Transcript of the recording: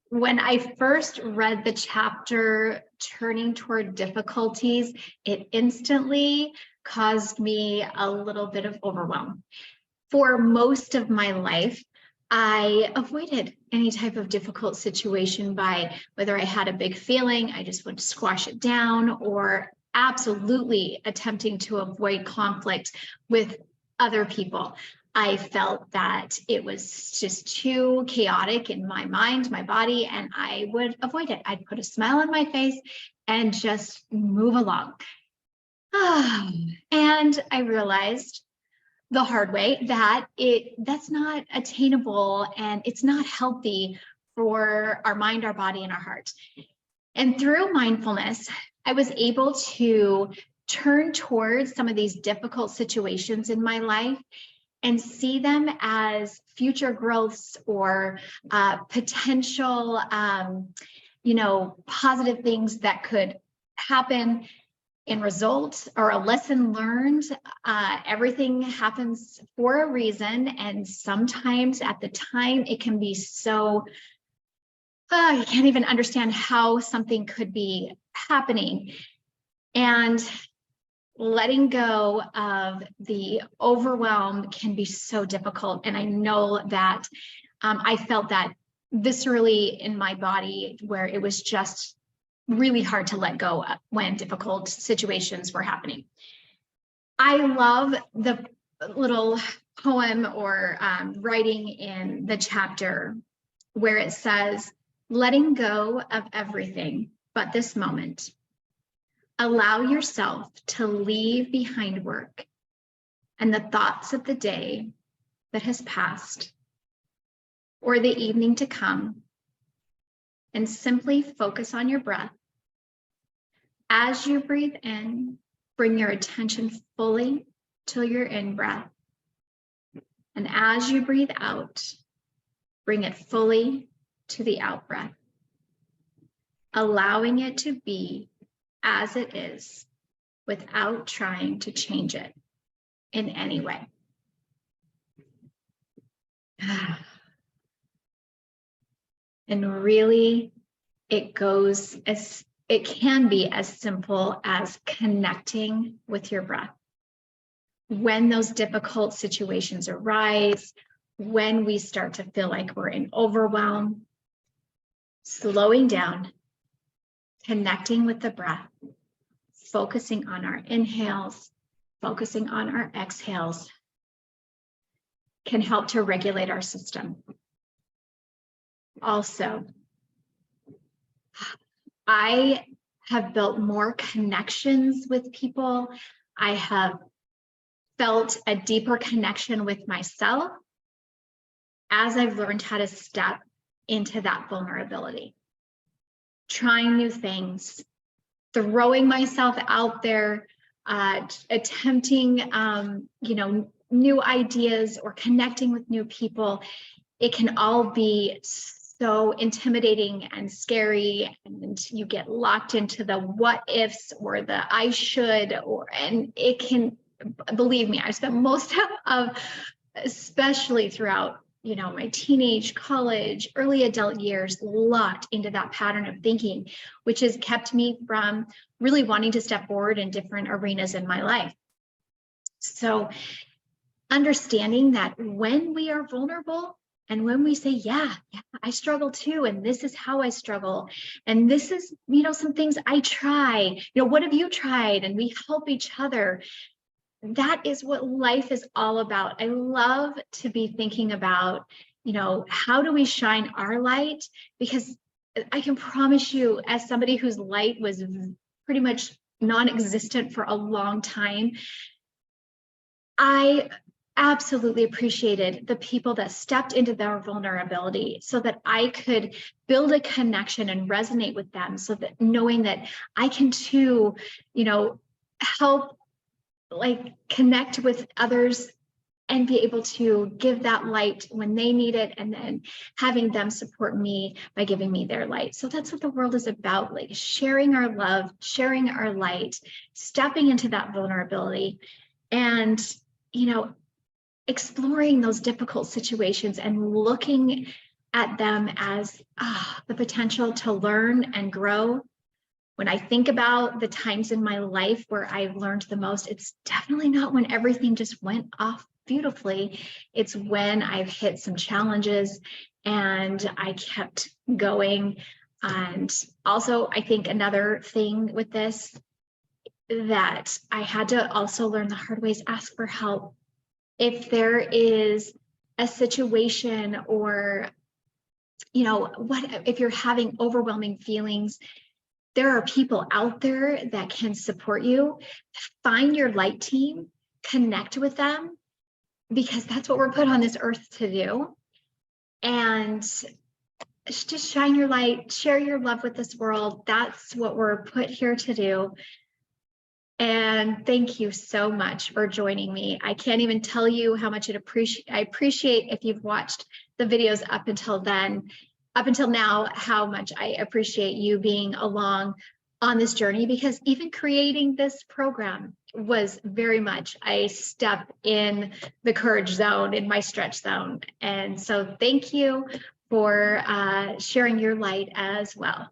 When I first read the chapter, Turning Toward Difficulties, it instantly caused me a little bit of overwhelm. For most of my life, I avoided any type of difficult situation by whether I had a big feeling, I just would squash it down, or absolutely attempting to avoid conflict with other people. I felt that it was just too chaotic in my mind, my body, and I would avoid it. I'd put a smile on my face and just move along. And I realized the hard way that that's not attainable and it's not healthy for our mind, our body, and our heart. And through mindfulness, I was able to turn towards some of these difficult situations in my life and see them as future growths or potential, positive things that could happen in result or a lesson learned. Everything happens for a reason, and sometimes at the time it can be so you can't even understand how something could be happening. And letting go of the overwhelm can be so difficult. And I know that I felt that viscerally in my body, where it was just really hard to let go of when difficult situations were happening. I love the little poem or writing in the chapter where it says, letting go of everything but this moment. Allow yourself to leave behind work and the thoughts of the day that has passed or the evening to come, and simply focus on your breath. As you breathe in, bring your attention fully to your in-breath. And as you breathe out, bring it fully to the out-breath, allowing it to be as it is without trying to change it in any way. And really, it can be as simple as connecting with your breath. When those difficult situations arise, when we start to feel like we're in overwhelm, slowing down, connecting with the breath, focusing on our inhales, focusing on our exhales, can help to regulate our system. Also, I have built more connections with people. I have felt a deeper connection with myself as I've learned how to step into that vulnerability, trying new things, throwing myself out there, attempting, new ideas or connecting with new people. It can all be so intimidating and scary, and you get locked into the what ifs or the I should, and it can, believe me, I spent most of, especially throughout my teenage, college, early adult years, locked into that pattern of thinking, which has kept me from really wanting to step forward in different arenas in my life. So understanding that when we are vulnerable and when we say, yeah, I struggle too, and this is how I struggle, and this is, some things I try, what have you tried? And we help each other. That is what life is all about. I love to be thinking about, how do we shine our light? Because I can promise you, as somebody whose light was pretty much non-existent for a long time, I absolutely appreciated the people that stepped into their vulnerability so that I could build a connection and resonate with them, so that knowing that I can too, help connect with others and be able to give that light when they need it, and then having them support me by giving me their light. So that's what the world is about, sharing our love, sharing our light, stepping into that vulnerability, and, exploring those difficult situations and looking at them as the potential to learn and grow. When I think about the times in my life where I've learned the most, it's definitely not when everything just went off beautifully. It's when I've hit some challenges and I kept going. And also, I think another thing with this that I had to also learn the hard way is ask for help. If there is a situation, or what if you're having overwhelming feelings, there are people out there that can support you. Find your light team, connect with them, because that's what we're put on this earth to do. And just shine your light, share your love with this world. That's what we're put here to do. And thank you so much for joining me. I can't even tell you how much I appreciate if you've watched the videos up until now, how much I appreciate you being along on this journey, because even creating this program was very much a step in the courage zone, in my stretch zone. And so thank you for sharing your light as well.